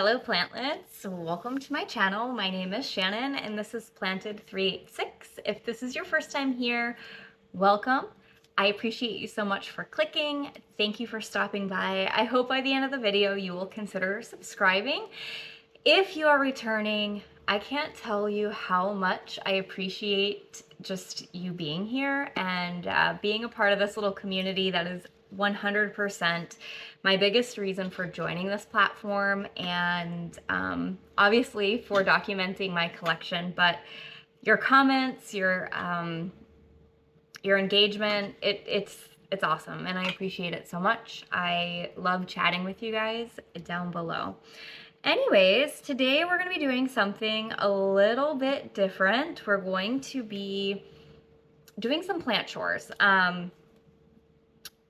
Hello plantlets, welcome to my channel. My name is Shannon and this is Planted 386. If this is your first time here, welcome. I appreciate you so much for clicking. Thank you for stopping by. I hope by the end of the video you will consider subscribing. If you are returning, I can't tell you how much I appreciate just you being here and being a part of this little community that is 100% my biggest reason for joining this platform, and obviously for documenting my collection. But your comments, your engagement, it's awesome and I appreciate it so much. I love chatting with you guys down below. Anyways, today we're going to be doing something a little bit different. We're going to be doing some plant chores.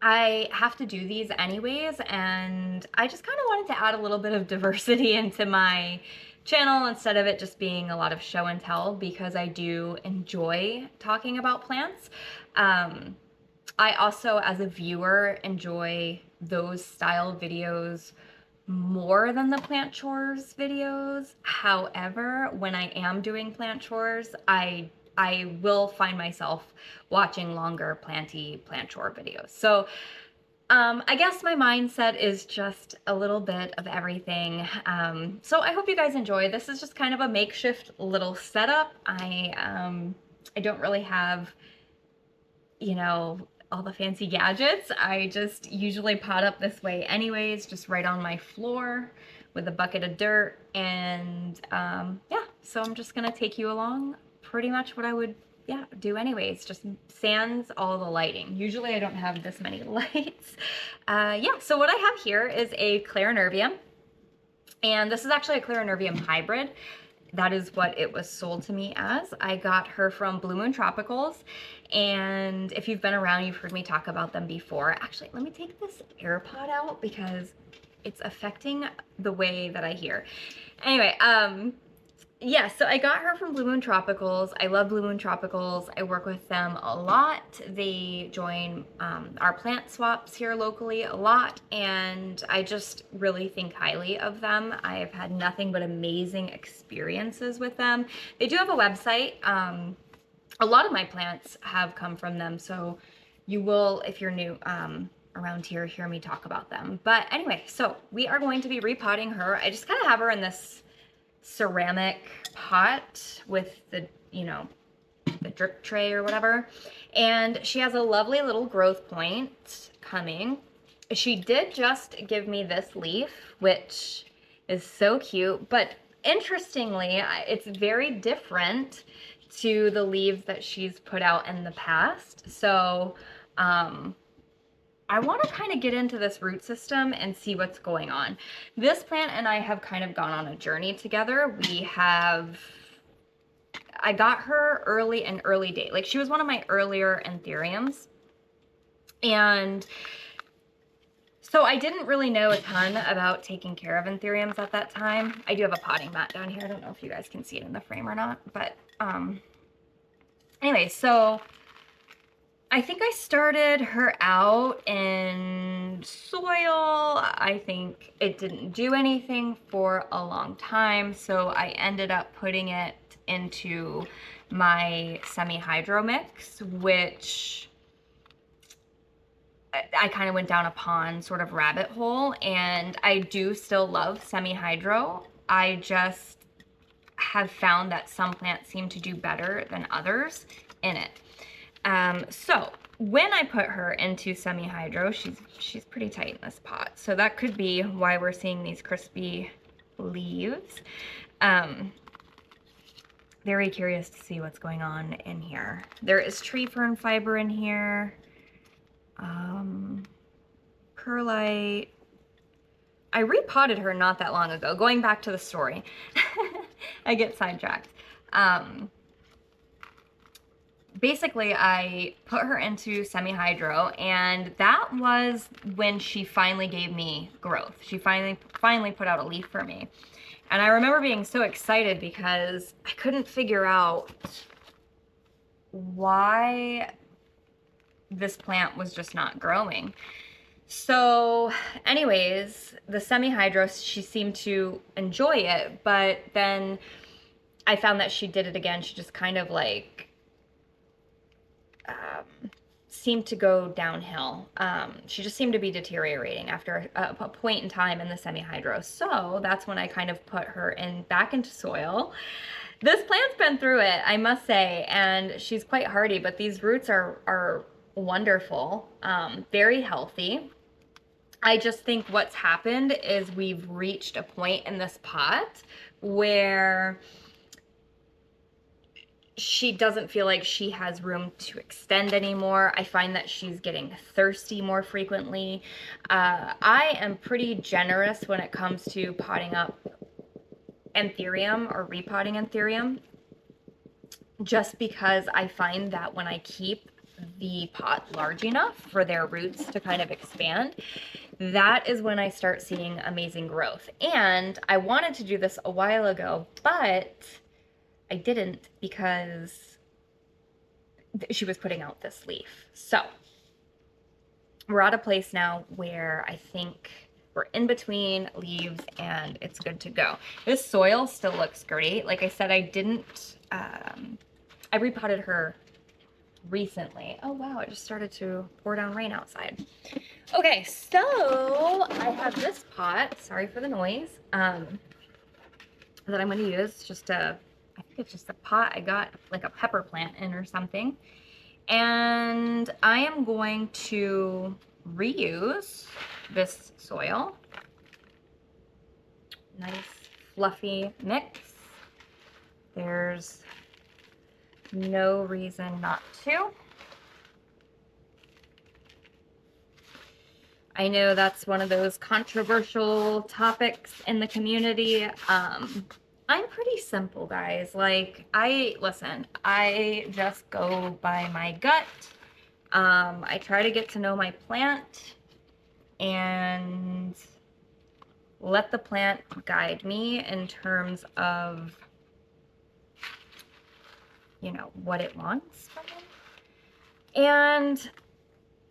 I have to do these anyways, and I just kind of wanted to add a little bit of diversity into my channel instead of it just being a lot of show and tell, because I do enjoy talking about plants. I also, as a viewer, enjoy those style videos more than the plant chores videos. However, when I am doing plant chores, I will find myself watching longer plant chore videos. So I guess my mindset is just a little bit of everything. So I hope you guys enjoy. This is just kind of a makeshift little setup. I don't really have, you know, all the fancy gadgets. I just usually pot up this way anyways, just right on my floor with a bucket of dirt. And yeah, so I'm just gonna take you along pretty much what I would do anyways, just sans all the lighting. Usually I don't have this many lights. Yeah, so what I have here is a clarinervium, and this is actually a clarinervium hybrid. That is what it was sold to me as. I got her from Blue Moon Tropicals, and if you've been around, you've heard me talk about them before. Actually, let me take this AirPod out because it's affecting the way that I hear. Anyway, yeah, so I got her from Blue Moon Tropicals. I love Blue Moon Tropicals. I work with them a lot. They join our plant swaps here locally a lot, and I just really think highly of them. I've had nothing but amazing experiences with them. They do have a website. A lot of my plants have come from them, so you will, if you're new around here, hear me talk about them. But anyway, so we are going to be repotting her. I just kind of have her in this ceramic pot with the, you know, the drip tray or whatever, and she has a lovely little growth point coming. She did just give me this leaf, which is so cute, but interestingly it's very different to the leaves that she's put out in the past. So I want to kind of get into this root system and see what's going on. This plant and I have kind of gone on a journey together. I got her early date. Like, she was one of my earlier Anthuriums. And so I didn't really know a ton about taking care of Anthuriums at that time. I do have a potting mat down here. I don't know if you guys can see it in the frame or not, but anyway, so I think I started her out in soil. I think it didn't do anything for a long time, so I ended up putting it into my semi-hydro mix, which I kind of went down a pond sort of rabbit hole, and I do still love semi-hydro. I just have found that some plants seem to do better than others in it. So when I put her into semi-hydro, she's pretty tight in this pot. So that could be why we're seeing these crispy leaves. Very curious to see what's going on in here. There is tree fern fiber in here. Perlite. I repotted her not that long ago. Going back to the story. I get sidetracked. Basically, I put her into semi-hydro, and that was when she finally gave me growth. She finally put out a leaf for me. And I remember being so excited because I couldn't figure out why this plant was just not growing. So anyways, the semi-hydros, she seemed to enjoy it, but then I found that she did it again. She just kind of like seemed to go downhill. She just seemed to be deteriorating after a point in time in the semi-hydro. So that's when I kind of put her back into soil. This plant's been through it, I must say, and she's quite hardy, but these roots are wonderful, very healthy. I just think what's happened is we've reached a point in this pot where she doesn't feel like she has room to extend anymore. I find that she's getting thirsty more frequently. I am pretty generous when it comes to potting up Anthurium or repotting Anthurium, just because I find that when I keep the pot large enough for their roots to kind of expand, that is when I start seeing amazing growth. And I wanted to do this a while ago, but I didn't because she was putting out this leaf. So we're at a place now where I think we're in between leaves and it's good to go. This soil still looks great. Like I said, I didn't, I repotted her recently. Oh wow, it just started to pour down rain outside. Okay, so I have this pot, sorry for the noise, that I'm going to use just I think it's just a pot I got like a pepper plant in or something. And I am going to reuse this soil. Nice fluffy mix. There's no reason not to. I know that's one of those controversial topics in the community. I'm pretty simple, guys. Like, listen, I just go by my gut. I try to get to know my plant and let the plant guide me in terms of, you know, what it wants from me. And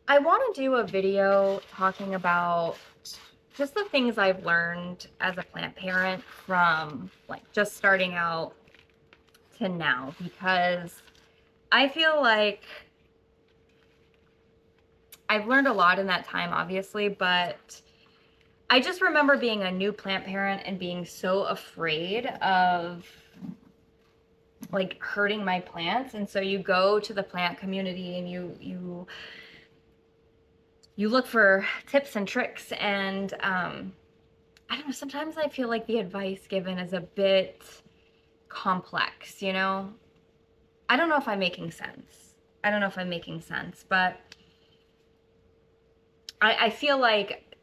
I want to do a video talking about just the things I've learned as a plant parent from like just starting out to now, because I feel like I've learned a lot in that time, obviously, but I just remember being a new plant parent and being so afraid of like hurting my plants. And so you go to the plant community and you look for tips and tricks, and I don't know, sometimes I feel like the advice given is a bit complex, you know? I don't know if I'm making sense. I don't know if I'm making sense, but I feel like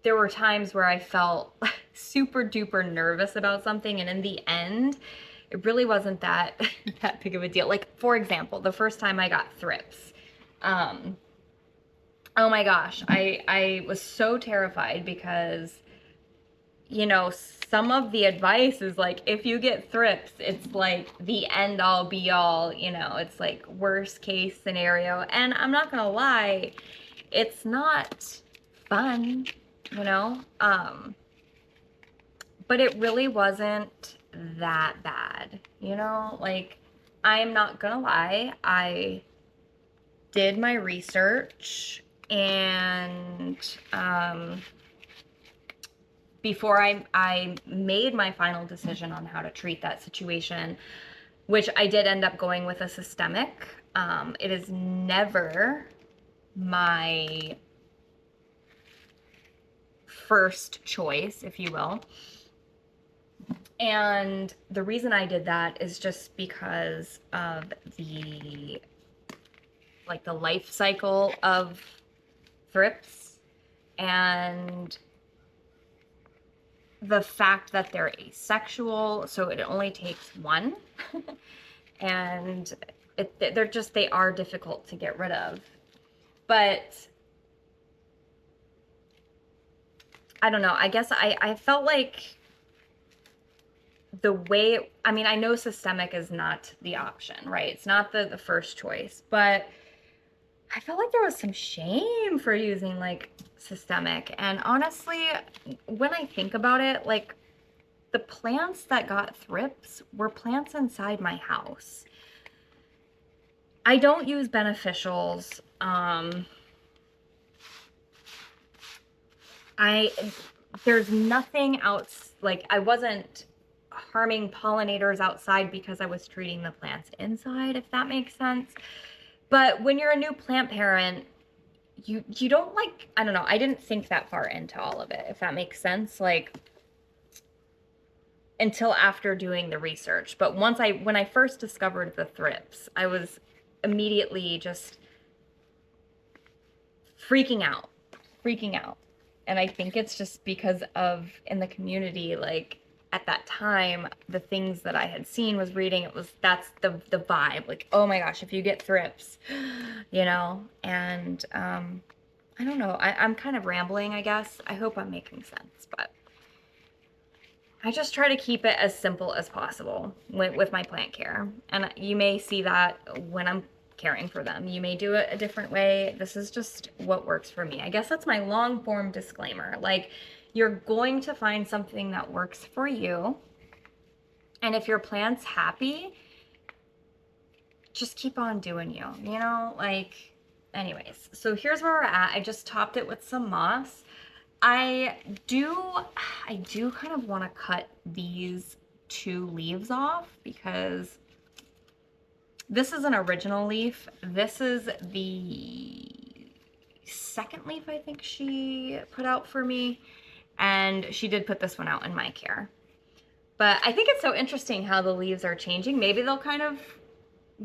there were times where I felt super duper nervous about something, and in the end, it really wasn't that big of a deal. Like, for example, the first time I got thrips, oh my gosh, I was so terrified because, you know, some of the advice is like, if you get thrips, it's like the end all be all, you know, it's like worst case scenario. And I'm not gonna lie, it's not fun, you know, but it really wasn't that bad, you know, like, I'm not gonna lie, I did my research, and before I made my final decision on how to treat that situation, which I did end up going with a systemic. It is never my first choice, if you will. And the reason I did that is just because of the life cycle of thrips and the fact that they're asexual, so it only takes one. And they are difficult to get rid of. But I don't know, I guess I felt like the way, I mean, I know systemic is not the option, right? It's not the first choice, but I felt like there was some shame for using like systemic. And honestly, when I think about it, like the plants that got thrips were plants inside my house. I don't use beneficials. There's nothing else, like I wasn't harming pollinators outside because I was treating the plants inside, if that makes sense. But when you're a new plant parent, you don't, like, I don't know, I didn't think that far into all of it, if that makes sense, like until after doing the research. But when I first discovered the thrips, I was immediately just freaking out. And I think it's just because of, in the community, like at that time, the things that I had seen, was reading, that's the vibe, like, oh my gosh, if you get thrips, you know. And I don't know, I'm kind of rambling, I guess. I hope I'm making sense, but I just try to keep it as simple as possible with my plant care. And you may see that when I'm caring for them. You may do it a different way. This is just what works for me. I guess that's my long form disclaimer. Like, you're going to find something that works for you. And if your plant's happy, just keep on doing you, you know? Like, anyways, so here's where we're at. I just topped it with some moss. I do kind of want to cut these 2 leaves off because this is an original leaf. This is the second leaf I think she put out for me, and she did put this one out in my care. But I think it's so interesting how the leaves are changing. Maybe they'll kind of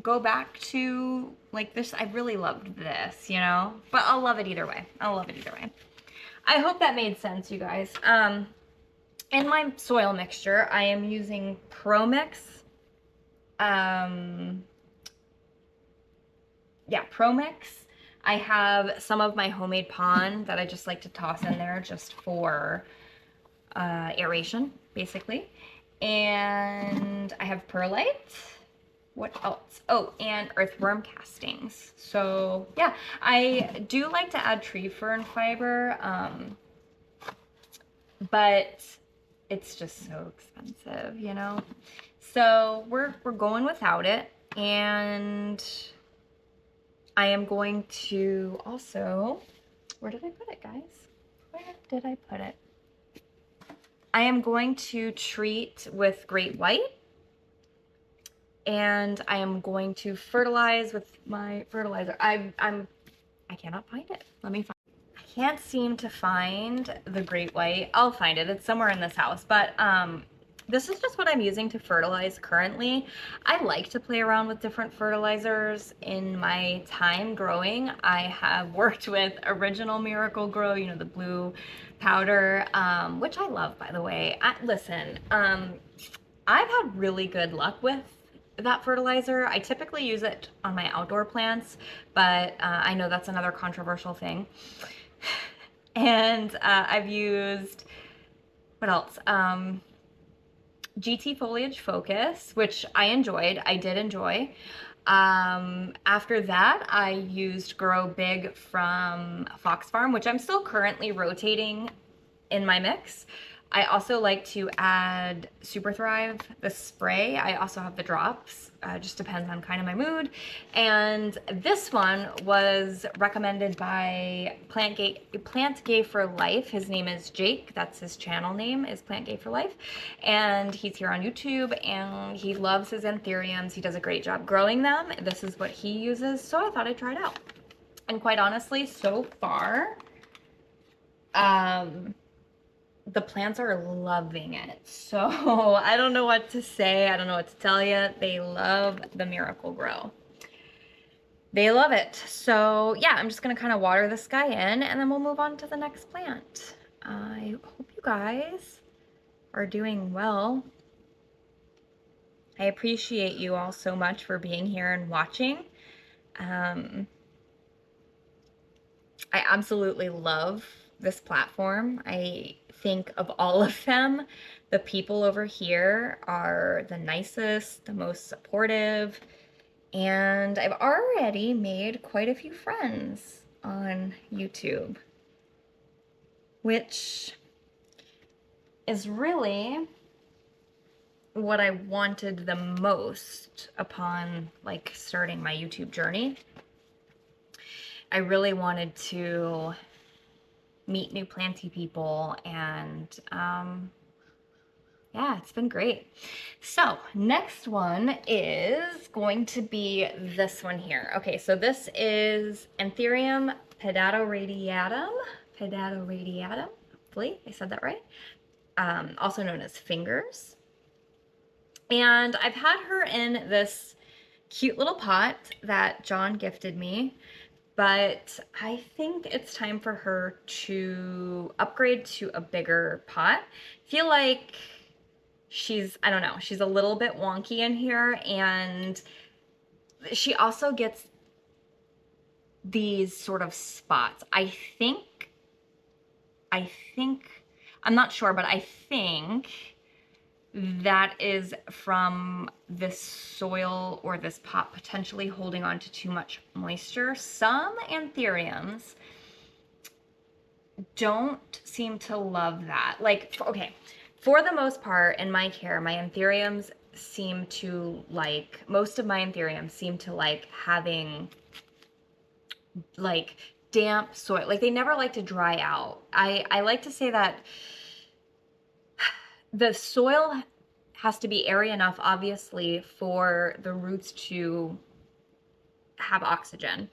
go back to like this. I really loved this, you know, but I'll love it either way. I hope that made sense, you guys. In my soil mixture, I am using ProMix. ProMix. I have some of my homemade pond that I just like to toss in there just for aeration, basically. And I have perlite. What else? Oh, and earthworm castings. So yeah, I do like to add tree fern fiber, but it's just so expensive, you know? So we're going without it. And I am going to also, where did I put it, guys? Where did I put it? I am going to treat with Great White. And I am going to fertilize with my fertilizer. I cannot find it. Let me find it. I can't seem to find the Great White. I'll find it. It's somewhere in this house. But this is just what I'm using to fertilize currently. I like to play around with different fertilizers. In my time growing, I have worked with Original Miracle-Gro, you know, the blue powder, which I love, by the way. Listen, I've had really good luck with that fertilizer. I typically use it on my outdoor plants, but I know that's another controversial thing. And I've used, what else? GT Foliage Focus, which I did enjoy. After that, I used Grow Big from Fox Farm, which I'm still currently rotating in my mix. I also like to add Super Thrive, the spray. I also have the drops, just depends on kind of my mood. And this one was recommended by Plant Gay for Life. His name is Jake. That's his channel name, is Plant Gay for Life. And he's here on YouTube, and he loves his anthuriums. He does a great job growing them. This is what he uses, so I thought I'd try it out. And quite honestly, so far, the plants are loving it. So I don't know what to say. I don't know what to tell you. They love the Miracle-Gro. They love it. So yeah, I'm just gonna kind of water this guy in, and then we'll move on to the next plant. I hope you guys are doing well. I appreciate you all so much for being here and watching. I absolutely love this platform. I think of all of them, the people over here are the nicest, the most supportive, and I've already made quite a few friends on YouTube. which is really what I wanted the most upon like starting my YouTube journey. I really wanted to meet new planty people, and yeah, it's been great. So next one is going to be this one here. Okay, so this is Anthurium Pedatoradiatum. Hopefully I said that right. Also known as fingers. And I've had her in this cute little pot that John gifted me, but I think it's time for her to upgrade to a bigger pot. I feel like she's, I don't know, she's a little bit wonky in here, and she also gets these sort of spots. I think, I'm not sure, but I think that is from this soil or this pot potentially holding on to too much moisture. Some anthuriums don't seem to love that. Like, okay, for the most part in my care, my anthuriums seem to like, most of my anthuriums seem to like having like damp soil. Like they never like to dry out. I like to say that the soil has to be airy enough, obviously, for the roots to have oxygen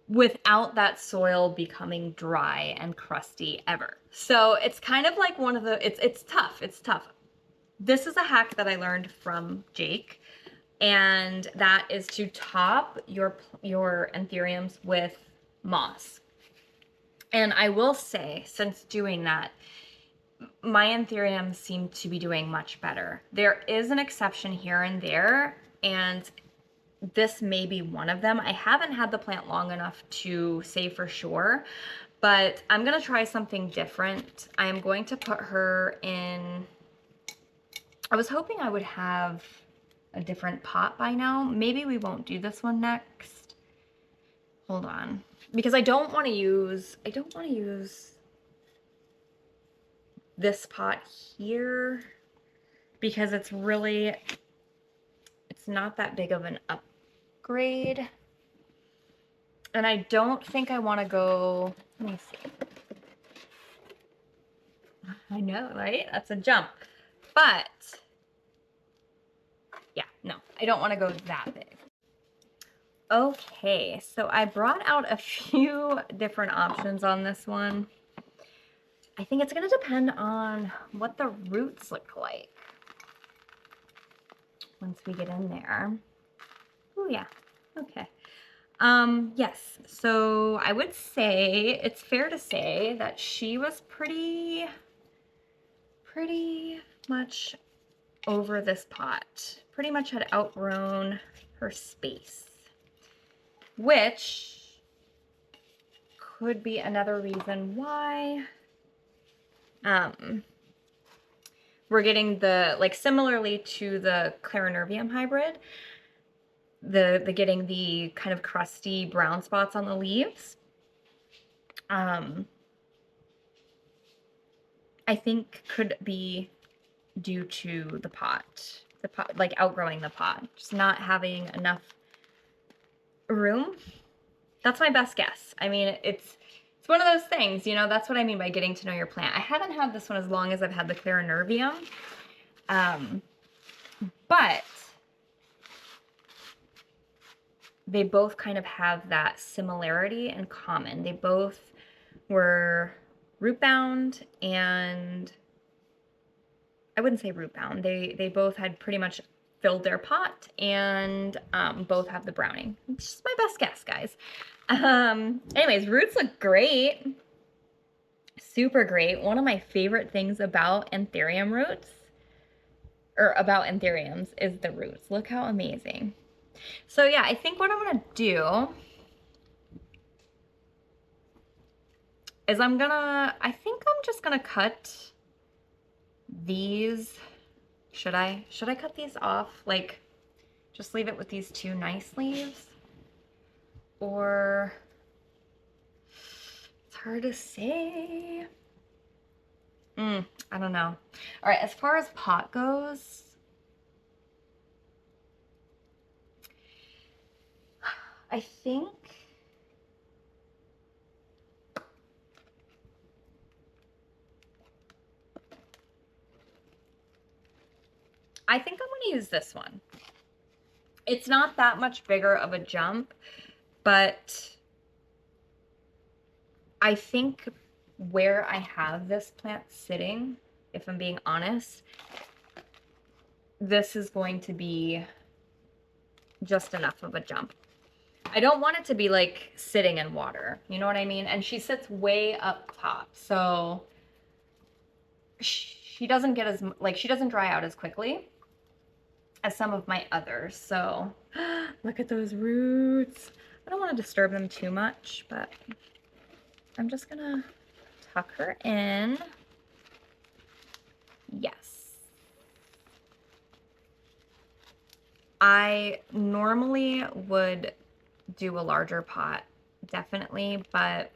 without that soil becoming dry and crusty ever. So it's kind of like one of the, it's tough. It's tough. This is a hack that I learned from Jake, and that is to top your anthuriums with moss. And I will say, since doing that, my anthuriums seem to be doing much better. There is an exception here and there, and this may be one of them. I haven't had the plant long enough to say for sure, but I'm gonna try something different. I am going to put her in, I was hoping I would have a different pot by now. Maybe we won't do this one next. Hold on, because I don't want to use this pot here, because it's not that big of an upgrade. And I don't think I want to go, let me see. I know, right? That's a jump. But yeah, no, I don't want to go that big. Okay, so I brought out a few different options on this one. I think it's going to depend on what the roots look like once we get in there. Oh yeah, okay. Yes, so I would say, it's fair to say that she was pretty much over this pot. Pretty much had outgrown her space, which could be another reason why we're getting the, like, similarly to the clarinervium hybrid, the getting the kind of crusty brown spots on the leaves. I think could be due to the pot, like outgrowing the pot, just not having enough room. That's my best guess. I mean, it's one of those things, you know, that's what I mean by getting to know your plant. I haven't had this one as long as I've had the clarinervium, but they both kind of have that similarity in common. They both were root bound, and I wouldn't say root bound. They both had pretty much filled their pot, and both have the browning. It's just my best guess, guys. Anyways, roots look great. Super great. One of my favorite things about anthurium roots, or about anthuriums, is the roots. Look how amazing. So yeah, I think what I'm gonna do is I think I'm just gonna cut these. Should I cut these off? Like, just leave it with these two nice leaves? Or, it's hard to say. I don't know. All right, as far as pot goes, I think I'm going to use this one. It's not that much bigger of a jump, but I think where I have this plant sitting, if I'm being honest, this is going to be just enough of a jump. I don't want it to be like sitting in water, you know what I mean? And she sits way up top, so she doesn't get as, like, she doesn't dry out as quickly as some of my others. So look at those roots. I don't want to disturb them too much, but I'm just gonna tuck her in. Yes. I normally would do a larger pot, definitely, but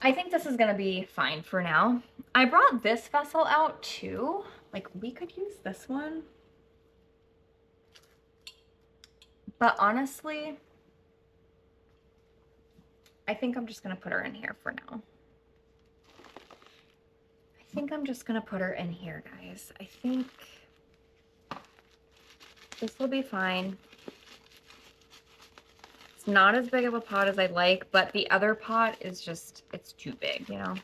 I think this is gonna be fine for now. I brought this vessel out too. Like, we could use this one. But honestly, I think I'm just gonna put her in here for now. I think I'm just gonna put her in here, guys. I think this will be fine. It's not as big of a pot as I'd like, but the other pot is just, it's too big, you know?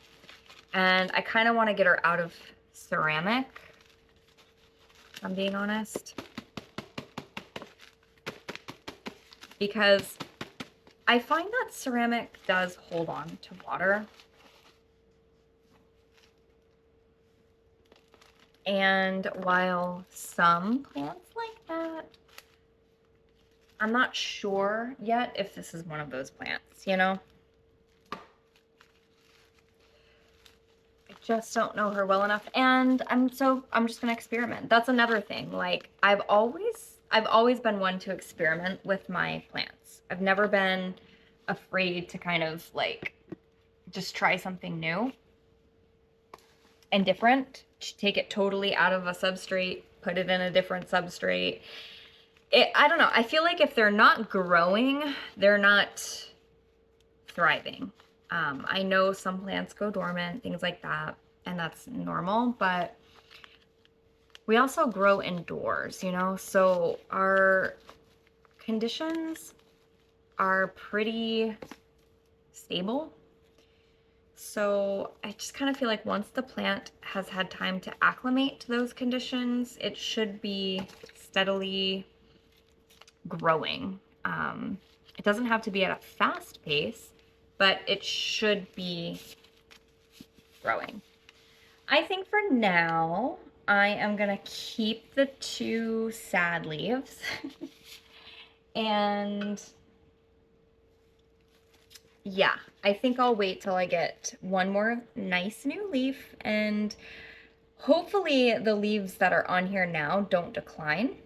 And I kind of want to get her out of ceramic, if I'm being honest. Because I find that ceramic does hold on to water. And while some plants like that, I'm not sure yet if this is one of those plants, you know? I just don't know her well enough, and I'm just gonna experiment. That's another thing. Like, I've always been one to experiment with my plants. I've never been afraid to kind of like just try something new and different, take it totally out of a substrate, put it in a different substrate. I don't know. I feel like if they're not growing, they're not thriving. I know some plants go dormant, things like that, and that's normal, but we also grow indoors, you know? So our conditions are pretty stable. So I just kind of feel like once the plant has had time to acclimate to those conditions, it should be steadily growing. It doesn't have to be at a fast pace, but it should be growing. I think for now, I am gonna keep the 2 sad leaves and yeah, I think I'll wait till I get one more nice new leaf, and hopefully the leaves that are on here now don't decline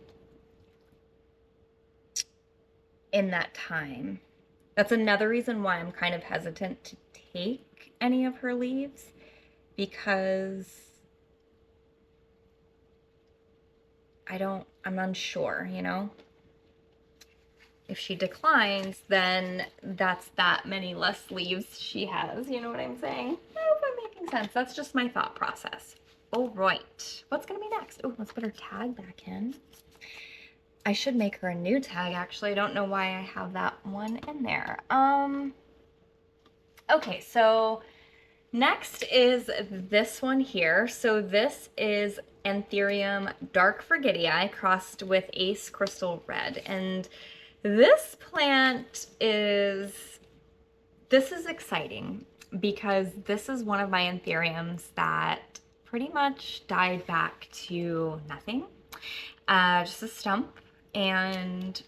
in that time. That's another reason why I'm kind of hesitant to take any of her leaves, because I'm unsure, you know? If she declines, then that's that many less leaves she has, you know what I'm saying? I hope I'm making sense. That's just my thought process. All right, what's gonna be next? Oh, let's put her tag back in. I should make her a new tag, actually. I don't know why I have that one in there. Okay, so next is this one here. So this is Anthurium dark forgetii crossed with Ace Crystal Red. And this plant is exciting because this is one of my anthuriums that pretty much died back to nothing, just a stump. And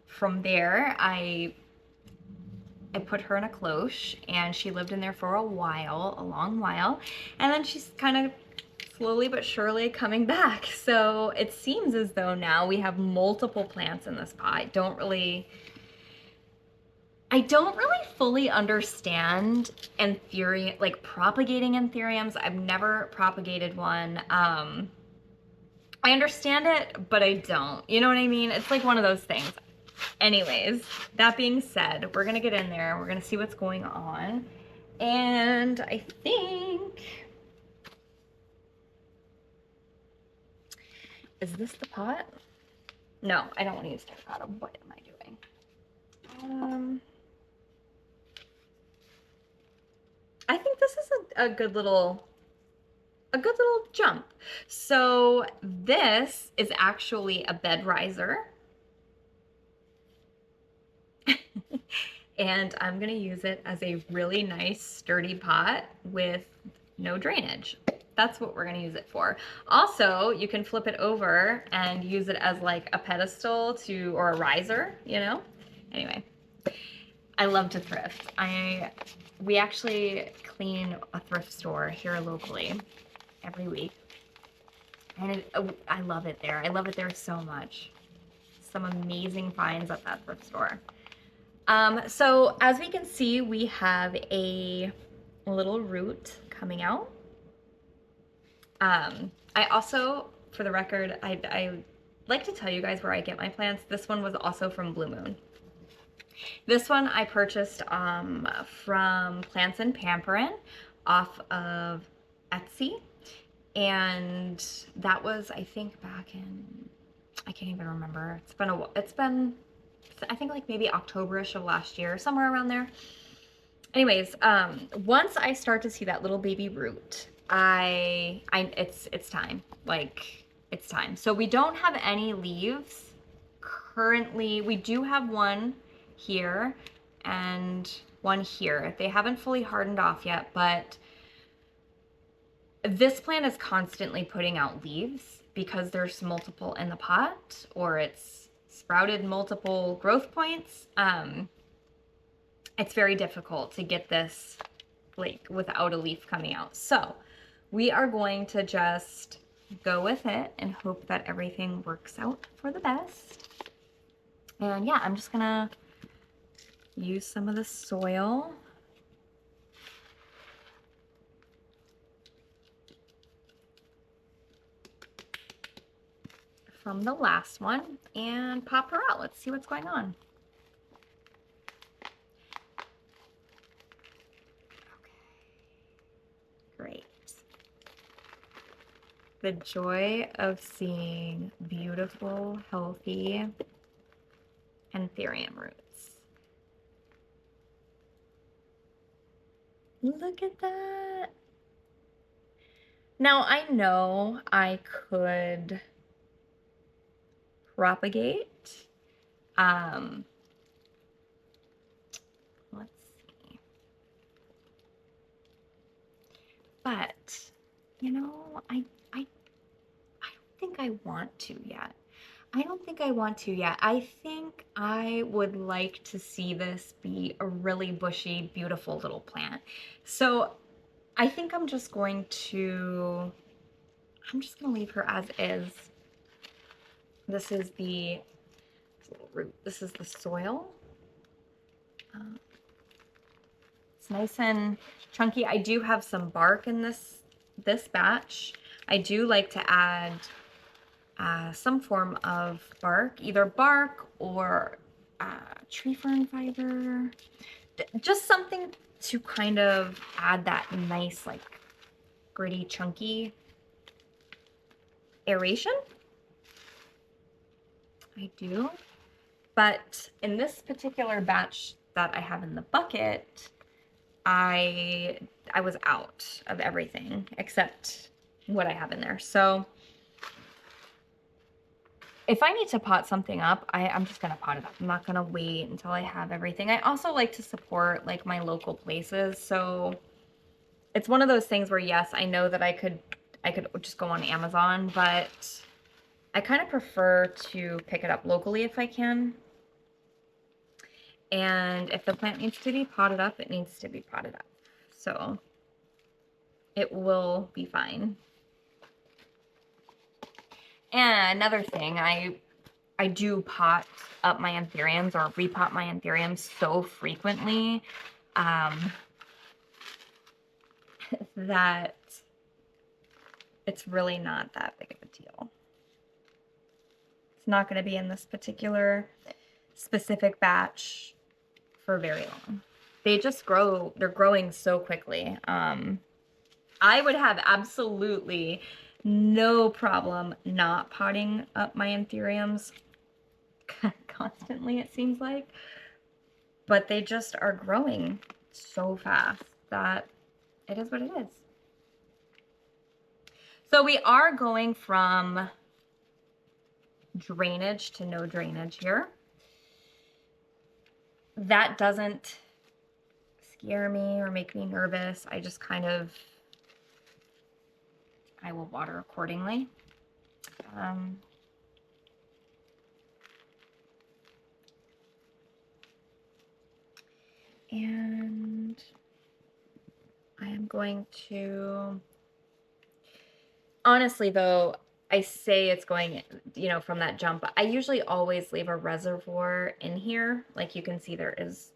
from there, I put her in a cloche, and she lived in there for a while, a long while, and then she's kind of slowly but surely coming back. So it seems as though now we have multiple plants in this pot. I don't really fully understand Anthurium, like propagating Anthuriums. I've never propagated one. I understand it, but I don't. You know what I mean? It's like one of those things. Anyways, that being said, we're gonna get in there. We're gonna see what's going on. And I think, is this the pot? No, I don't want to use terracotta. What am I doing? I think this is a good little jump. So this is actually a bed riser. And I'm gonna use it as a really nice sturdy pot with no drainage. That's what we're gonna use it for. Also, you can flip it over and use it as like a pedestal or a riser, you know? Anyway, I love to thrift. We actually clean a thrift store here locally every week. And I love it there. I love it there so much. Some amazing finds at that thrift store. So as we can see, we have a little root coming out. I also, for the record, I like to tell you guys where I get my plants. This one was also from Blue Moon. This one I purchased from Plants and Pamperin off of Etsy. And that was, I think, back in, I can't even remember. It's been I think like maybe October-ish of last year, somewhere around there. Anyways, once I start to see that little baby root, it's time. Like, it's time. So we don't have any leaves currently. We do have one here and one here. They haven't fully hardened off yet, but this plant is constantly putting out leaves because there's multiple in the pot, or it's sprouted multiple growth points. It's very difficult to get this like without a leaf coming out. So we are going to just go with it and hope that everything works out for the best. And yeah, I'm just gonna use some of the soil. From the last one and pop her out. Let's see what's going on. Okay, great. The joy of seeing beautiful, healthy Anthurium roots. Look at that. Now I know I could propagate. Let's see. But, you know, I don't think I want to yet. I don't think I want to yet. I think I would like to see this be a really bushy, beautiful little plant. So I think I'm just going to leave her as is. This is the root. This is the soil. It's nice and chunky. I do have some bark in this batch. I do like to add some form of bark, either bark or tree fern fiber. Just something to kind of add that nice, like, gritty, chunky aeration. I do. But in this particular batch that I have in the bucket, I was out of everything except what I have in there. So if I need to pot something up, I'm just gonna pot it up. I'm not gonna wait until I have everything. I also like to support like my local places. So it's one of those things where, yes, I know that I could just go on Amazon, but I kind of prefer to pick it up locally if I can. And if the plant needs to be potted up, it needs to be potted up. So it will be fine. And another thing, I do pot up my anthuriums or repot my anthuriums so frequently that it's really not that big of a deal. It's not going to be in this particular specific batch for very long. They just grow, they're growing so quickly. I would have absolutely no problem not potting up my anthuriums constantly, it seems like. But they just are growing so fast that it is what it is. So we are going from drainage to no drainage here. That doesn't scare me or make me nervous. I just kind of, I will water accordingly. And I am going to, honestly though, I say it's going, you know, from that jump, but I usually always leave a reservoir in here. Like you can see there is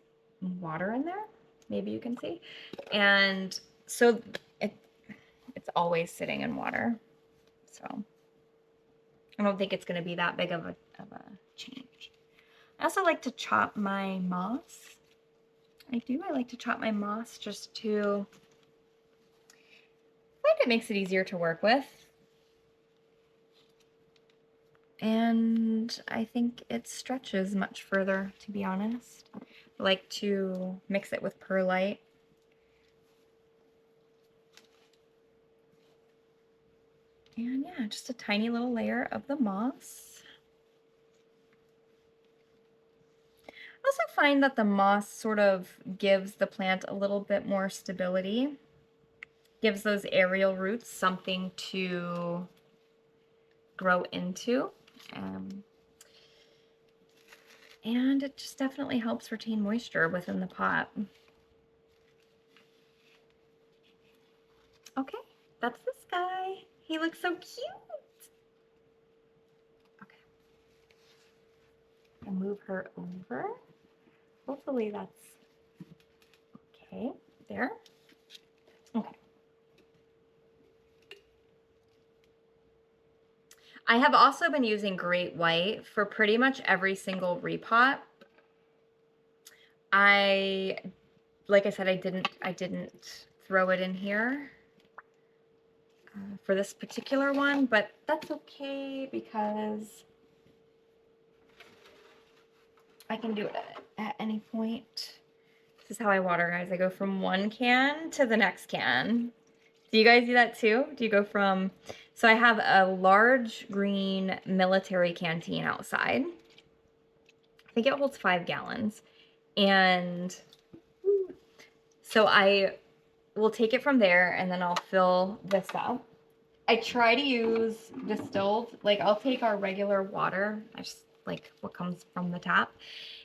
water in there. Maybe you can see. And so it's always sitting in water. So I don't think it's going to be that big of a change. I also like to chop my moss. I like to chop my moss just to, I find it makes it easier to work with. And I think it stretches much further, to be honest. I like to mix it with perlite. And yeah, just a tiny little layer of the moss. I also find that the moss sort of gives the plant a little bit more stability, gives those aerial roots something to grow into. And it just definitely helps retain moisture within the pot. Okay, that's this guy. He looks so cute. Okay. I'll move her over. Hopefully that's okay. There. Okay. I have also been using Great White for pretty much every single repot. Like I said, I didn't throw it in here for this particular one, but that's okay because I can do it at any point. This is how I water, guys. I go from one can to the next can. Do you guys do that too? Do you go from, so I have a large green military canteen outside. I think it holds 5 gallons. And so I will take it from there and then I'll fill this up. I try to use distilled, like I'll take our regular water, I just like what comes from the tap,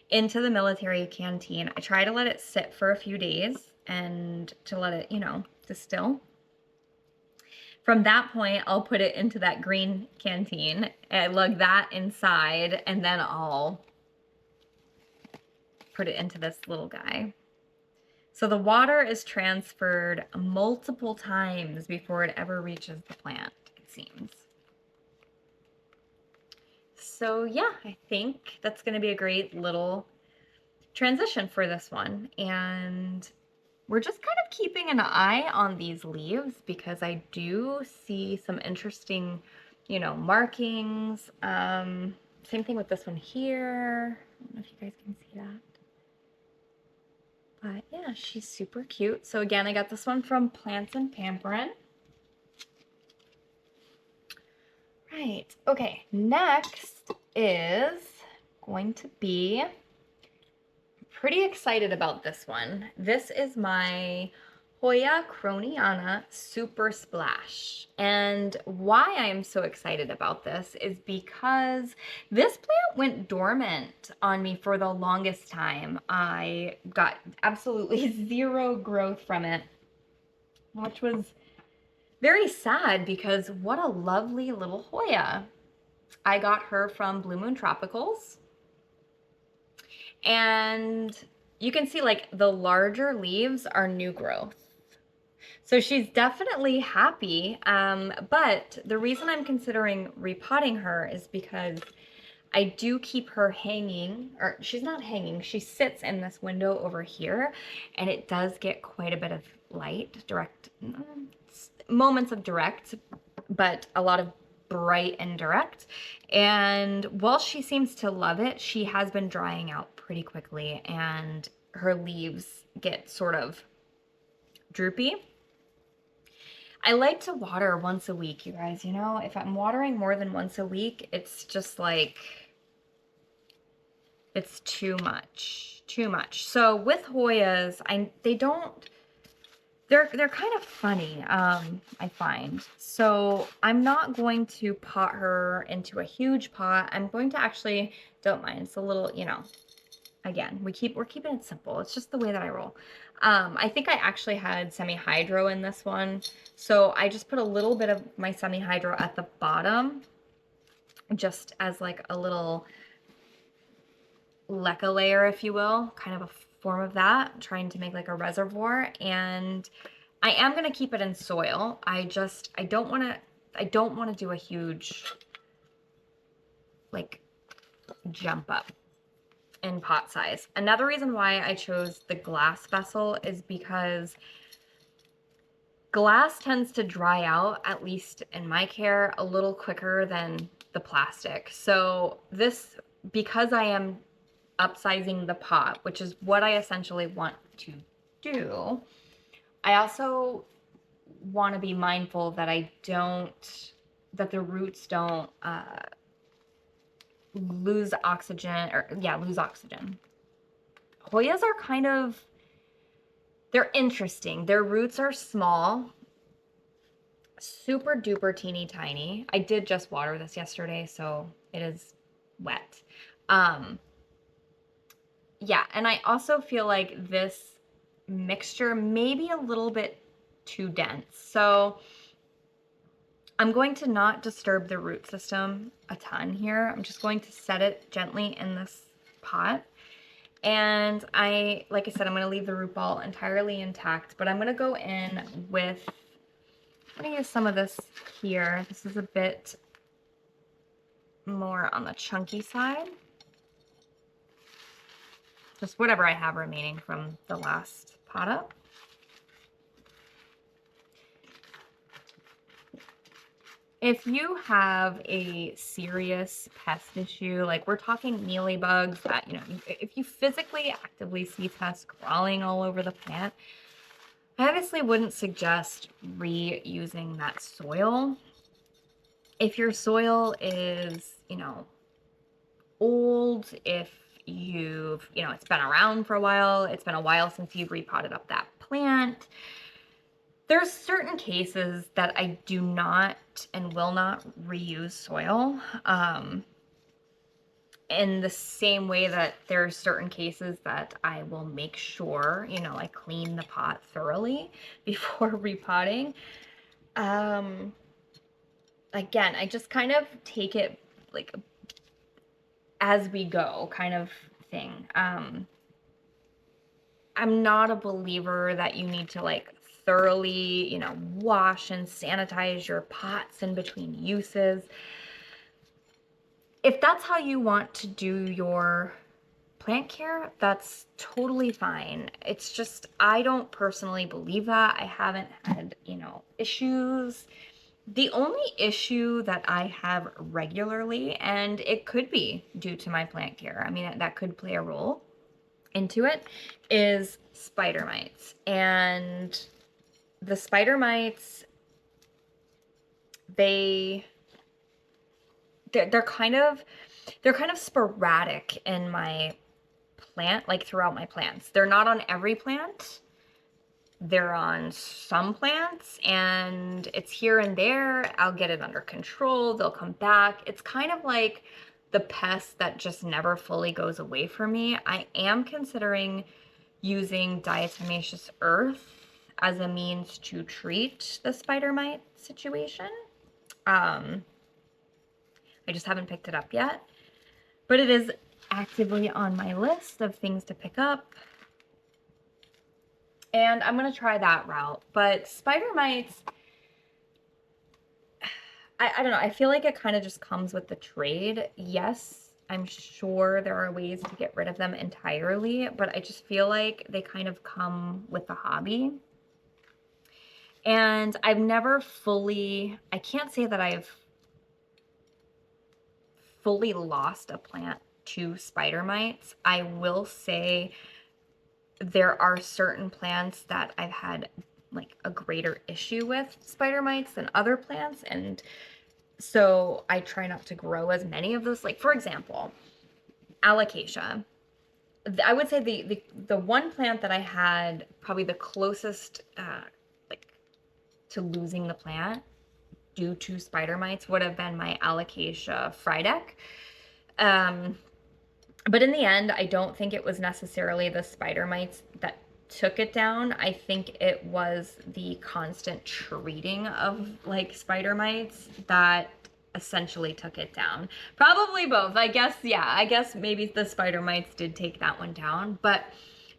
into the military canteen. I try to let it sit for a few days and to let it, you know, distill. From that point, I'll put it into that green canteen and lug that inside, and then I'll put it into this little guy. So the water is transferred multiple times before it ever reaches the plant, it seems. So yeah, I think that's going to be a great little transition for this one. And we're just kind of keeping an eye on these leaves because I do see some interesting, you know, markings. Same thing with this one here. I don't know if you guys can see that. But yeah, she's super cute. So again, I got this one from Plants and Pamperin'. Right, okay, next is going to be, pretty excited about this one. This is my Hoya Khroniana Super Splash. And why I am so excited about this is because this plant went dormant on me for the longest time. I got absolutely zero growth from it, which was very sad because what a lovely little Hoya. I got her from Blue Moon Tropicals. And you can see like the larger leaves are new growth. So she's definitely happy. But the reason I'm considering repotting her is because I do keep her hanging, or she's not hanging, she sits in this window over here, and it does get quite a bit of light, direct, moments of direct, but a lot of bright and direct. And while she seems to love it, she has been drying out pretty quickly, and her leaves get sort of droopy. I like to water once a week, you guys. You know, if I'm watering more than once a week, it's just like, it's too much, too much. So with Hoyas, they're kind of funny, I find. So I'm not going to pot her into a huge pot. I'm going to actually, don't mind, it's a little, you know, again, we're keeping it simple. It's just the way that I roll. I think I actually had semi-hydro in this one. So I just put a little bit of my semi-hydro at the bottom, just as like a little leca layer, if you will, kind of a form of that, trying to make like a reservoir. And I am going to keep it in soil. I don't want to do a huge like jump up in pot size. Another reason why I chose the glass vessel is because glass tends to dry out, at least in my care, a little quicker than the plastic. So this, because I am upsizing the pot, which is what I essentially want to do, I also want to be mindful that that the roots don't lose oxygen, lose oxygen. Hoyas are kind of, they're interesting. Their roots are small, super duper teeny tiny. I did just water this yesterday, so it is wet. Yeah, and I also feel like this mixture may be a little bit too dense. So I'm going to not disturb the root system a ton here. I'm just going to set it gently in this pot. And like I said, I'm going to leave the root ball entirely intact, but I'm going to go in with, I'm going to use some of this here. This is a bit more on the chunky side. Just whatever I have remaining from the last pot up. If you have a serious pest issue, like we're talking mealybugs that, you know, if you physically actively see pests crawling all over the plant, I obviously wouldn't suggest reusing that soil. If your soil is, you know, old, if it's been around for a while, it's been a while since you've repotted up that plant, there's certain cases that I do not and will not reuse soil. In the same way that there are certain cases that I will make sure, you know, I clean the pot thoroughly before repotting. Again, I just kind of take it like as we go kind of thing. I'm not a believer that you need to like thoroughly, you know, wash and sanitize your pots in between uses. If that's how you want to do your plant care, that's totally fine. It's just, I don't personally believe that. I haven't had, you know, issues. The only issue that I have regularly, and it could be due to my plant care, I mean, that could play a role into it, is spider mites. And the spider mites, they're kind of sporadic in my plant, like throughout my plants. They're not on every plant. They're on some plants, and it's here and there. I'll get it under control. They'll come back. It's kind of like the pest that just never fully goes away from me. I am considering using diatomaceous earth as a means to treat the spider mite situation. I just haven't picked it up yet, but it is actively on my list of things to pick up. And I'm gonna try that route. But spider mites, I don't know, I feel like it kind of just comes with the trade. Yes, I'm sure there are ways to get rid of them entirely, but I just feel like they kind of come with the hobby. And I've never fully, I can't say that I've fully lost a plant to spider mites. I will say there are certain plants that I've had like a greater issue with spider mites than other plants, and so I try not to grow as many of those. Like, for example, alocasia. I would say the one plant that I had probably the closest like to losing the plant due to spider mites would have been my alocasia frydek. But in the end, I don't think it was necessarily the spider mites that took it down. I think it was the constant treating of like spider mites that essentially took it down. Probably both. I guess, yeah, I guess maybe the spider mites did take that one down, but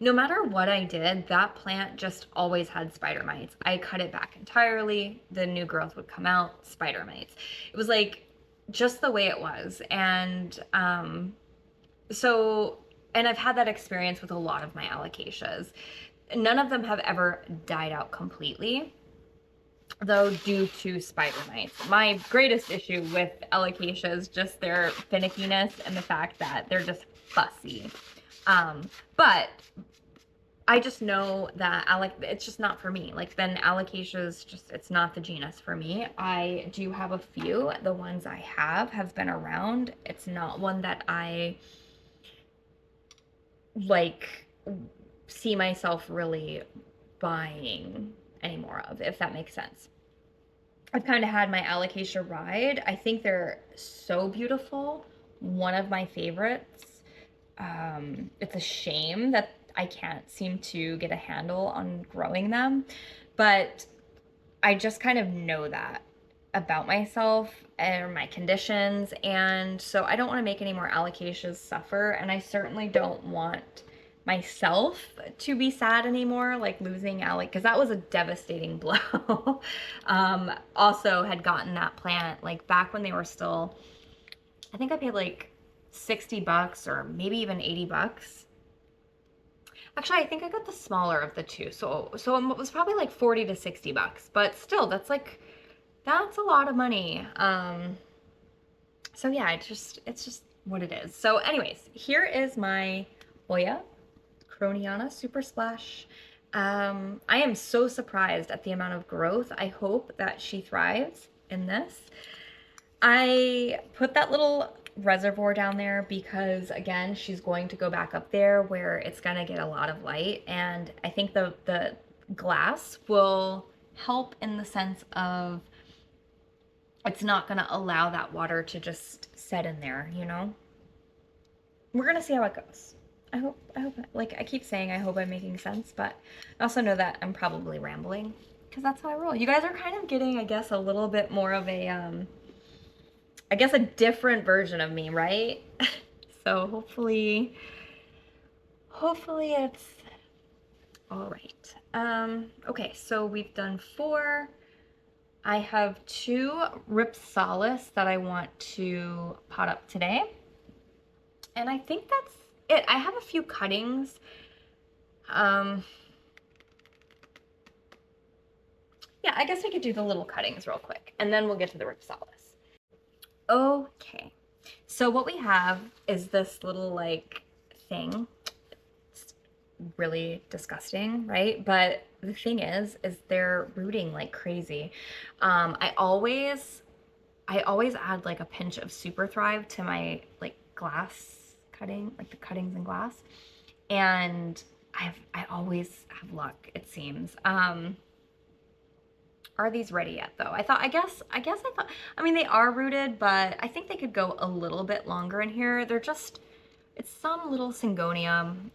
no matter what I did, that plant just always had spider mites. I cut it back entirely, the new growth would come out, spider mites. It was like just the way it was. And and I've had that experience with a lot of my alocasias. None of them have ever died out completely, though, due to spider mites. My greatest issue with alocasia is just their finickiness and the fact that they're just fussy. But I just know that it's just not for me. Like, then alocasia is just, it's not the genus for me. I do have a few. The ones I have been around. It's not one that I like see myself really buying any more of, if that makes sense. I've kind of had my alocasia ride. I think they're so beautiful. One of my favorites. It's a shame that I can't seem to get a handle on growing them, but I just kind of know that about myself and my conditions, and so I don't want to make any more alocasias suffer, and I certainly don't want myself to be sad anymore, like losing because that was a devastating blow. Also had gotten that plant like back when they were still, I think I paid like $60 or maybe even $80. Actually, I think I got the smaller of the two, so it was probably like $40 to $60, but still, that's a lot of money. So yeah, it's just what it is. So anyways, here is my Hoya Khroniana Super Splash. I am so surprised at the amount of growth. I hope that she thrives in this. I put that little reservoir down there because, again, she's going to go back up there where it's going to get a lot of light, and I think the glass will help in the sense of it's not going to allow that water to just set in there, you know? We're going to see how it goes. I hope, like I keep saying, I hope I'm making sense, but I also know that I'm probably rambling because that's how I roll. You guys are kind of getting, I guess, a little bit more of a, I guess, a different version of me, right? So hopefully it's all right. Okay, so we've done 4. I have 2 Rhipsalis that I want to pot up today. And I think that's it. I have a few cuttings. Yeah, I guess I could do the little cuttings real quick, and then we'll get to the Rhipsalis. Okay, so what we have is this little like thing. It's really disgusting, right? But the thing is they're rooting like crazy. I always add like a pinch of Super Thrive to my like glass cutting, like the cuttings in glass, and I always have luck, it seems. Are these ready yet though? I guess I thought, I mean, they are rooted, but I think they could go a little bit longer in here. They're just, it's some little syngonium.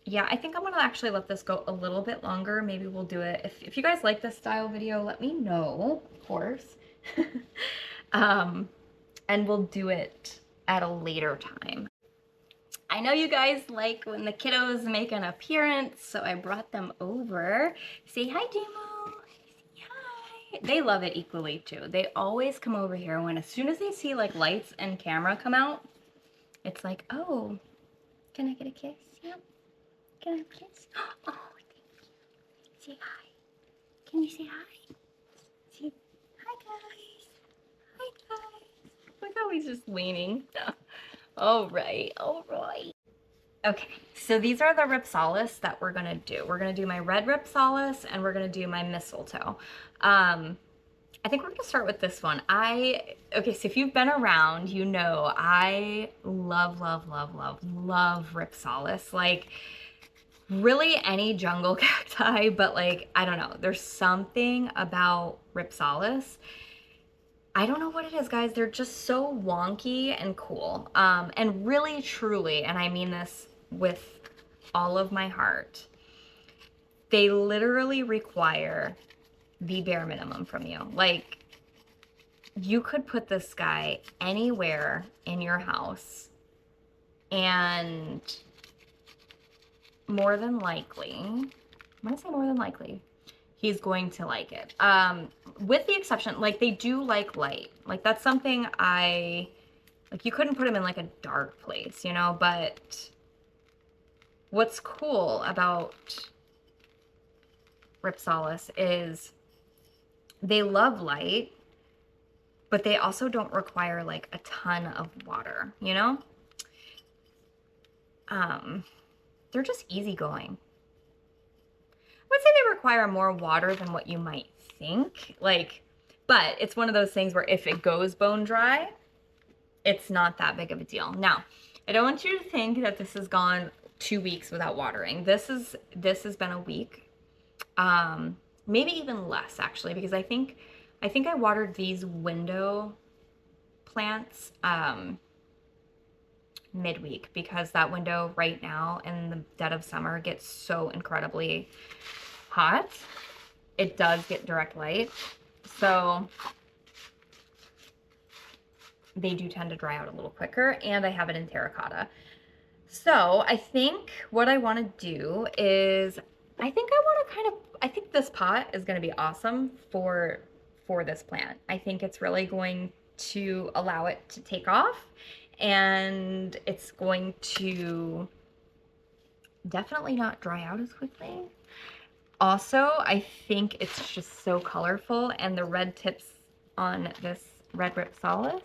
Yeah, I think I'm gonna actually let this go a little bit longer. Maybe we'll do it, if you guys like this style video, let me know, of course. And we'll do it at a later time. I know you guys like when the kiddos make an appearance, so I brought them over. Say hi, Demo. Say hi. They love it equally too. They always come over here when, as soon as they see like lights and camera come out, it's like, oh, can I get a kiss? Yep. Can I have a kiss? Oh, thank you. Say hi. Can you say hi? Say hi, guys. Hi, guys. Look how he's just leaning. All right, all right. Okay, so these are the Rhipsalis that we're gonna do. We're gonna do my red Rhipsalis and we're gonna do my mistletoe. I think we're gonna start with this one. Okay, so if you've been around, you know I love, love, love, love, love Rhipsalis. Like, really any jungle cacti, but like, I don't know, there's something about Rhipsalis. I don't know what it is, guys. They're just so wonky and cool. And really, truly, and I mean this with all of my heart, they literally require the bare minimum from you. Like, you could put this guy anywhere in your house and more than likely, I'm gonna say more than likely, he's going to like it. With the exception, like, they do like light. Like, that's something like, you couldn't put him in like a dark place, you know, but what's cool about Rhipsalis is they love light, but they also don't require like a ton of water, you know? They're just easygoing. I would say they require more water than what you might think. Like, but it's one of those things where if it goes bone dry, it's not that big of a deal. Now, I don't want you to think that this has gone 2 weeks without watering. This has been a week. Maybe even less actually, because I think I watered these window plants midweek, because that window right now in the dead of summer gets so incredibly hot. It does get direct light, so they do tend to dry out a little quicker, and I have it in terracotta. So I think what I want to do is, I think this pot is going to be awesome for this plant. I think it's really going to allow it to take off, and it's going to definitely not dry out as quickly. Also, I think it's just so colorful, and the red tips on this red Rhipsalis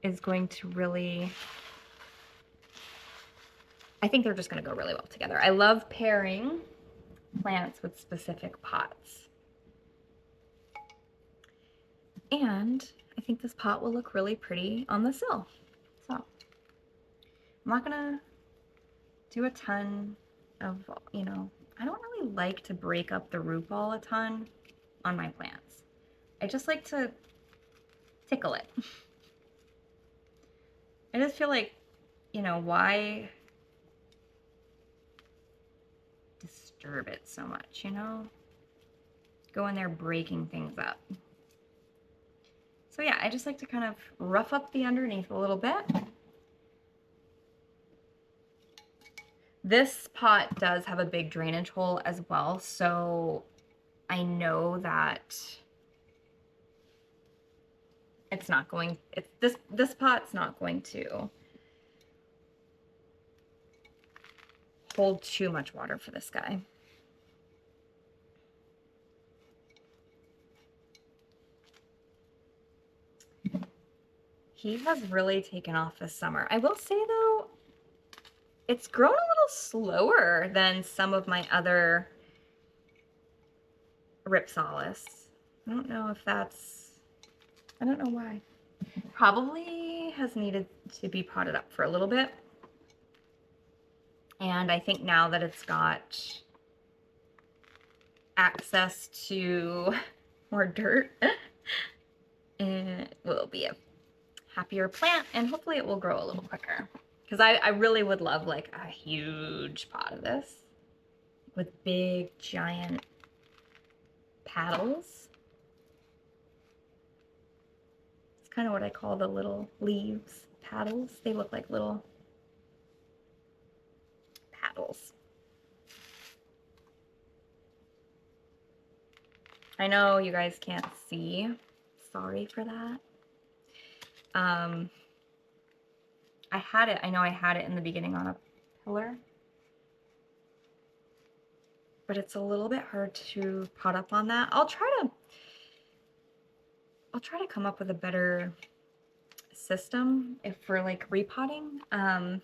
is going to really, I think they're just going to go really well together. I love pairing plants with specific pots. And I think this pot will look really pretty on the sill. So I'm not going to do a ton of, you know, I don't really like to break up the root ball a ton on my plants. I just like to tickle it. I just feel like, you know, why disturb it so much, you know? Go in there breaking things up. So yeah, I just like to kind of rough up the underneath a little bit. This pot does have a big drainage hole as well, so I know that it's not going, this pot's not going to hold too much water for this guy. He has really taken off this summer. I will say though, it's grown a little slower than some of my other Rhipsalis. I don't know if that's, I don't know why. Probably has needed to be potted up for a little bit. And I think now that it's got access to more dirt, it will be a happier plant, and hopefully it will grow a little quicker. Because I really would love like a huge pot of this with big giant paddles. kind of what I call the little leaves, paddles. They look like little paddles. I know you guys can't see. Sorry for that. I know I had it in the beginning on a pillar, but it's a little bit hard to pot up on that. I'll try to come up with a better system if for like repotting. I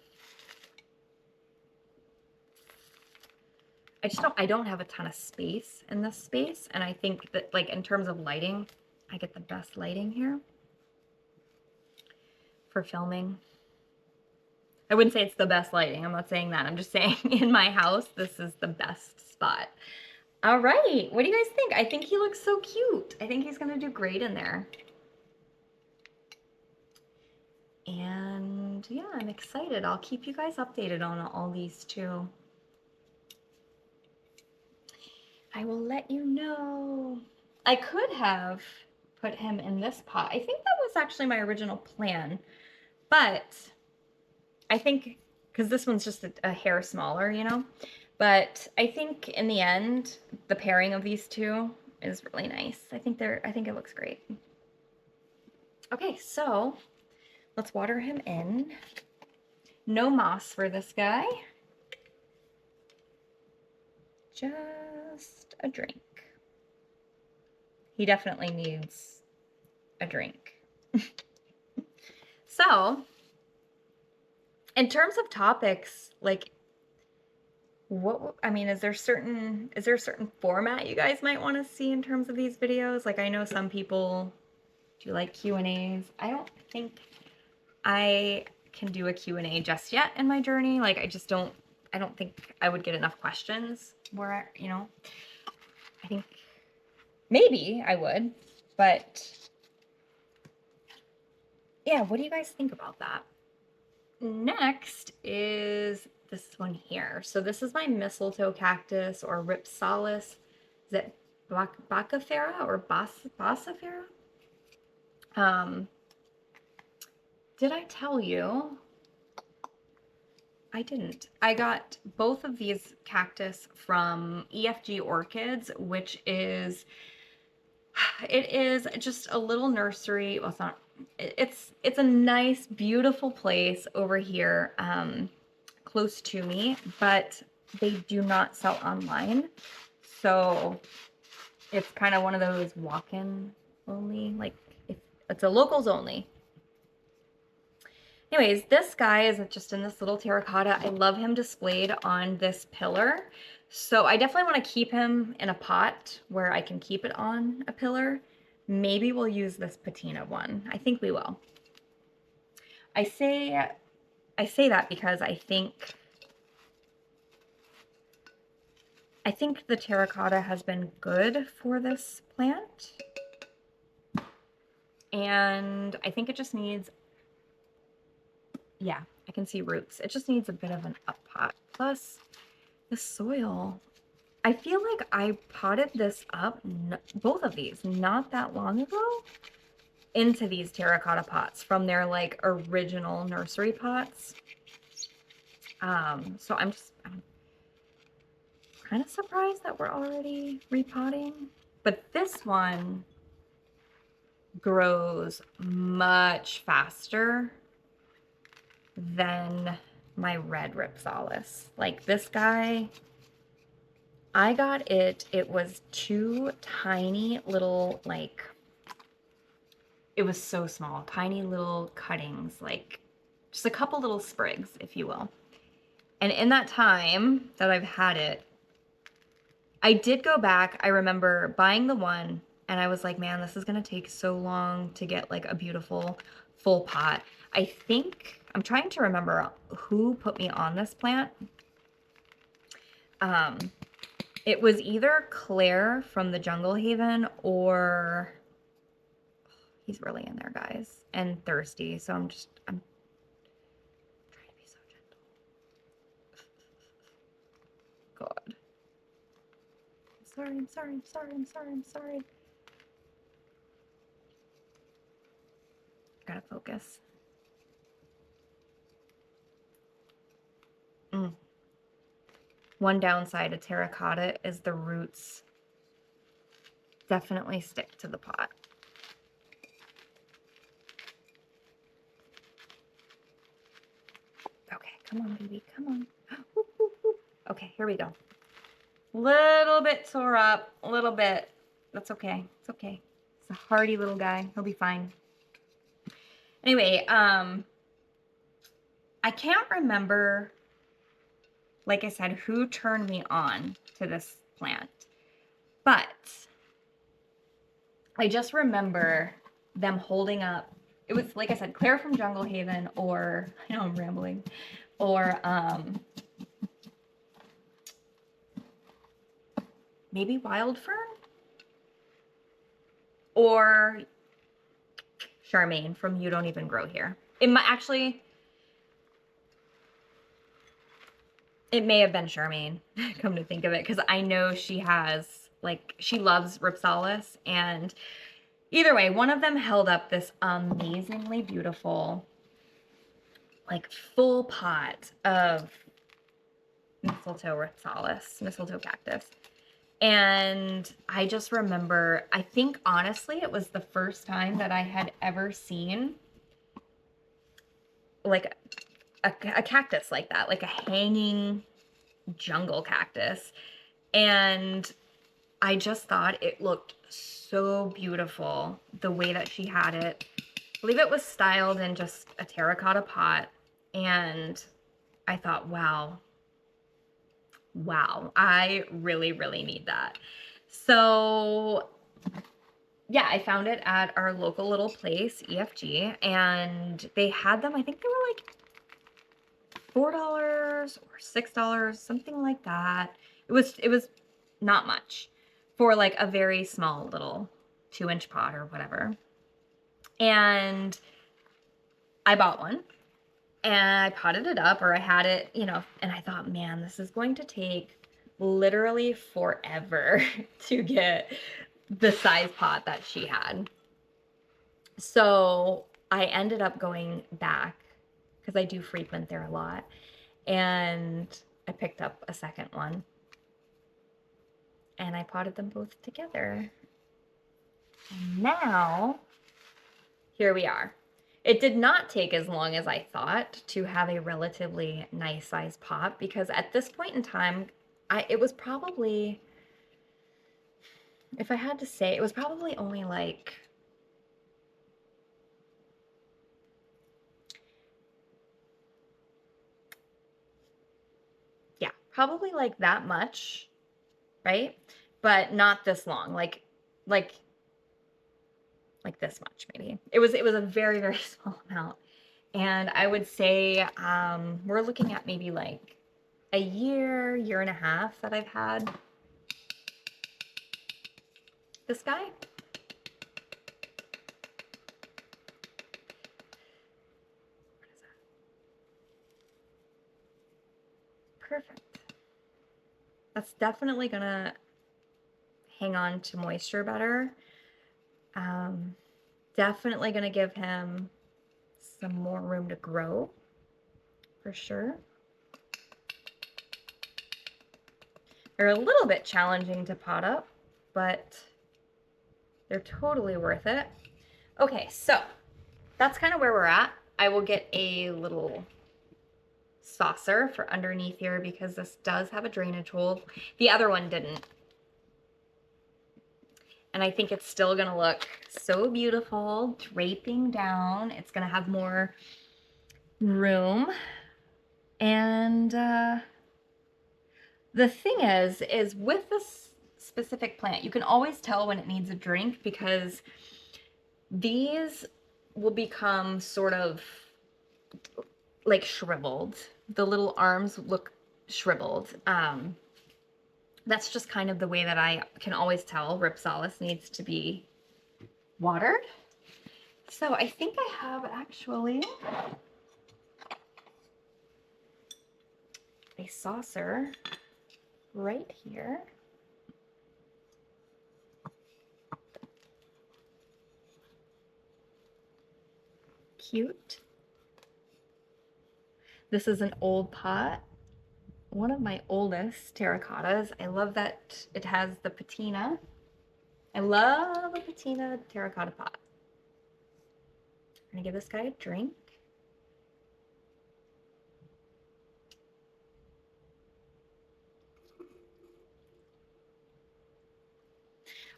don't have a ton of space in this space, and I think that like in terms of lighting, I get the best lighting here for filming. I wouldn't say it's the best lighting. I'm not saying that. I'm just saying in my house, this is the best spot. All right. What do you guys think? I think he looks so cute. I think he's going to do great in there. And yeah, I'm excited. I'll keep you guys updated on all these too. I will let you know. I could have put him in this pot. I think that was actually my original plan, but I think, because this one's just a hair smaller, you know, but I think in the end, the pairing of these two is really nice. I think it looks great. Okay, so let's water him in. No moss for this guy. Just a drink. He definitely needs a drink. So, in terms of topics, like is there a certain format you guys might want to see in terms of these videos? Like I know some people do like Q&As. I don't think I can do a Q&A just yet in my journey. Like I don't think I would get enough questions where, you know, I think maybe I would, but yeah, what do you guys think about that? Next is this one here. So this is my mistletoe cactus or Rhipsalis. Is it baccifera or baccifera? Did I tell you? I didn't. I got both of these cactus from EFG Orchids, which is, it is just a little nursery. Well, it's not, it's a nice, beautiful place over here, close to me, but they do not sell online. So it's kind of one of those walk-in only, like it's a locals only. Anyways, this guy is just in this little terracotta. I love him displayed on this pillar. So I definitely want to keep him in a pot where I can keep it on a pillar. Maybe we'll use this patina one. I think we will. I say that because I think the terracotta has been good for this plant. And I think it just needs, yeah, I can see roots. It just needs a bit of an up pot. Plus, the soil. I feel like I potted this up, both of these, not that long ago, into these terracotta pots from their like original nursery pots. So I'm kind of surprised that we're already repotting. But this one grows much faster than my red Rhipsalis. Like this guy, I got it was two tiny little, like, it was so small, tiny little cuttings, like just a couple little sprigs, if you will. And in that time that I've had it, I did go back. I remember buying the one and I was like, man, this is going to take so long to get like a beautiful full pot. I think, I'm trying to remember who put me on this plant. It was either Claire from the Jungle Haven or, he's really in there, guys, and thirsty. So I'm trying to be so gentle. God. I'm sorry. focus. One downside of terracotta is the roots definitely stick to the pot. Okay, come on, baby, come on. Okay, here we go. Little bit tore up, a little bit. That's okay. It's okay. It's a hardy little guy. He'll be fine. Anyway, I can't remember, like I said, who turned me on to this plant, but I just remember them holding up. It was, like I said, Claire from Jungle Haven, or, I know I'm rambling, or maybe Wild Fern, or Charmaine from You Don't Even Grow Here. It might actually, it may have been Charmaine, come to think of it, because I know she has, like, she loves Rhipsalis, and either way, one of them held up this amazingly beautiful, like, full pot of mistletoe Rhipsalis, mistletoe cactus. And I just remember, I think honestly, it was the first time that I had ever seen like a cactus like that, like a hanging jungle cactus. And I just thought it looked so beautiful the way that she had it. I believe it was styled in just a terracotta pot. And I thought, wow, I really, really need that. So yeah, I found it at our local little place, EFG, and they had them, I think they were like $4 or $6, something like that. It was not much for like a very small little 2-inch pot or whatever. And I bought one. And I potted it up, or I had it, you know, and I thought, man, this is going to take literally forever to get the size pot that she had. So I ended up going back, because I do frequent there a lot, and I picked up a second one. And I potted them both together. And now, here we are. It did not take as long as I thought to have a relatively nice size pot, because at this point in time, it was probably, if I had to say, it was probably only like, yeah, probably like that much, right? But not this long, like this much maybe. It was a very, very small amount. And I would say we're looking at maybe like a year and a half that I've had this guy. What is that? Perfect. That's definitely gonna hang on to moisture better. Definitely gonna give him some more room to grow, for sure. They're a little bit challenging to pot up, but they're totally worth it. Okay, so that's kind of where we're at. I will get a little saucer for underneath here, because this does have a drainage hole. The other one didn't. And I think it's still gonna look so beautiful, draping down. It's gonna have more room. And the thing is with this specific plant, you can always tell when it needs a drink, because these will become sort of like shriveled. The little arms look shriveled. That's just kind of the way that I can always tell Rhipsalis needs to be watered. So I think I have actually a saucer right here. cute. This is an old pot. One of my oldest terracottas. I love that it has the patina. I love a patina terracotta pot. I'm gonna give this guy a drink.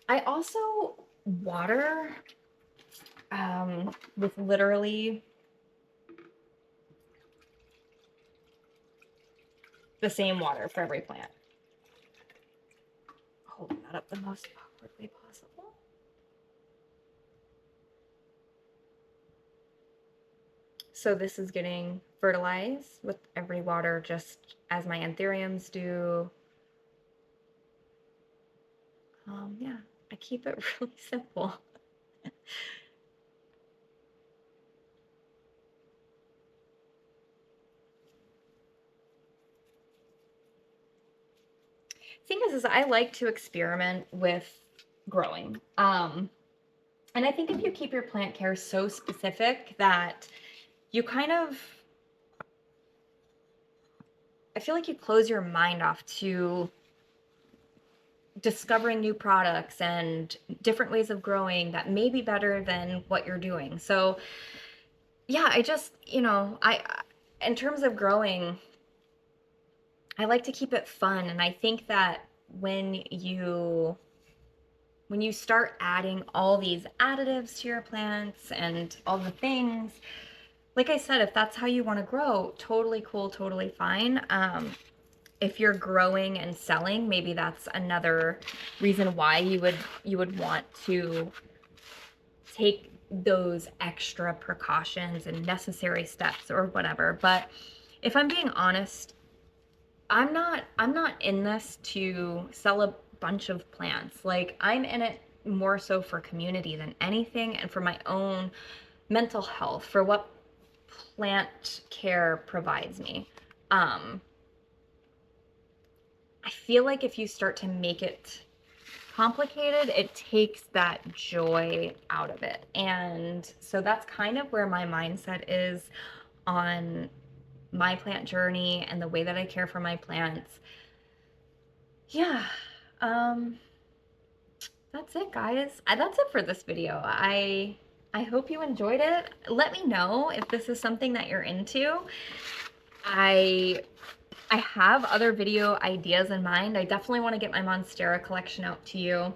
I also water with literally the same water for every plant. Holding that up the most awkward way possible. So this is getting fertilized with every water, just as my anthuriums do. Yeah, I keep it really simple. Thing is I like to experiment with growing. And I think if you keep your plant care so specific that you kind of, I feel like you close your mind off to discovering new products and different ways of growing that may be better than what you're doing. So yeah, I just, in terms of growing, I like to keep it fun. And I think that when you start adding all these additives to your plants and all the things, like I said, if that's how you want to grow, totally cool, totally fine. If you're growing and selling, maybe that's another reason why you would want to take those extra precautions and necessary steps or whatever. But if I'm being honest, I'm not in this to sell a bunch of plants. Like, I'm in it more so for community than anything, and for my own mental health, for what plant care provides me. I feel like if you start to make it complicated, it takes that joy out of it. And so that's kind of where my mindset is on my plant journey and the way that I care for my plants. Yeah, that's it, guys. That's it for this video. I hope you enjoyed it. Let me know if this is something that you're into. I have other video ideas in mind. I definitely want to get my Monstera collection out to you.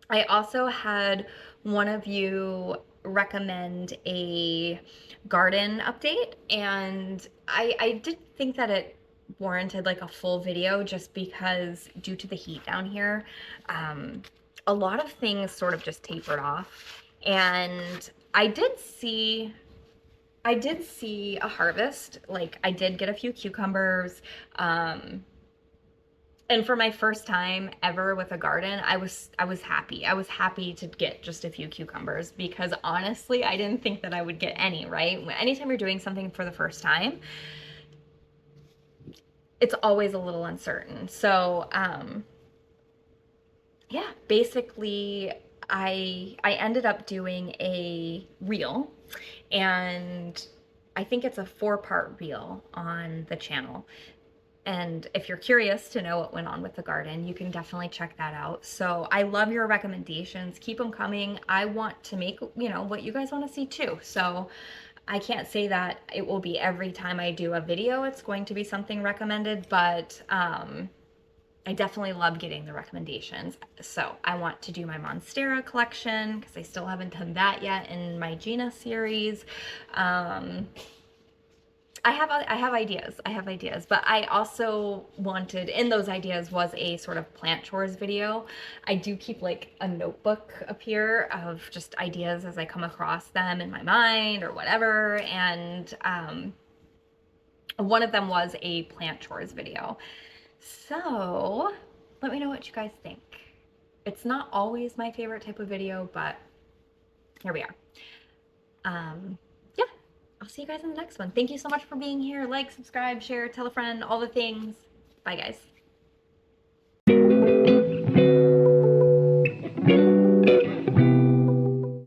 I also had one of you recommend a garden update, and I did think that it warranted like a full video, just because due to the heat down here, a lot of things sort of just tapered off. And I did see a harvest. Like, I did get a few cucumbers. And for my first time ever with a garden, I was happy. I was happy to get just a few cucumbers, because honestly, I didn't think that I would get any, right? Anytime you're doing something for the first time, it's always a little uncertain. So, yeah, basically I ended up doing a reel, and I think it's a 4-part reel on the channel. And if you're curious to know what went on with the garden, you can definitely check that out. So I love your recommendations. Keep them coming. I want to make, what you guys want to see too. So I can't say that it will be every time I do a video, it's going to be something recommended, but I definitely love getting the recommendations. So I want to do my Monstera collection, because I still haven't done that yet in my Gina series. I have ideas, but I also wanted, in those ideas was a sort of plant chores video. I do keep like a notebook up here of just ideas as I come across them in my mind or whatever. And one of them was a plant chores video. So let me know what you guys think. It's not always my favorite type of video, but here we are. Yeah, I'll see you guys in the next one. Thank you so much for being here. Like, subscribe, share, tell a friend, all the things. Bye, guys.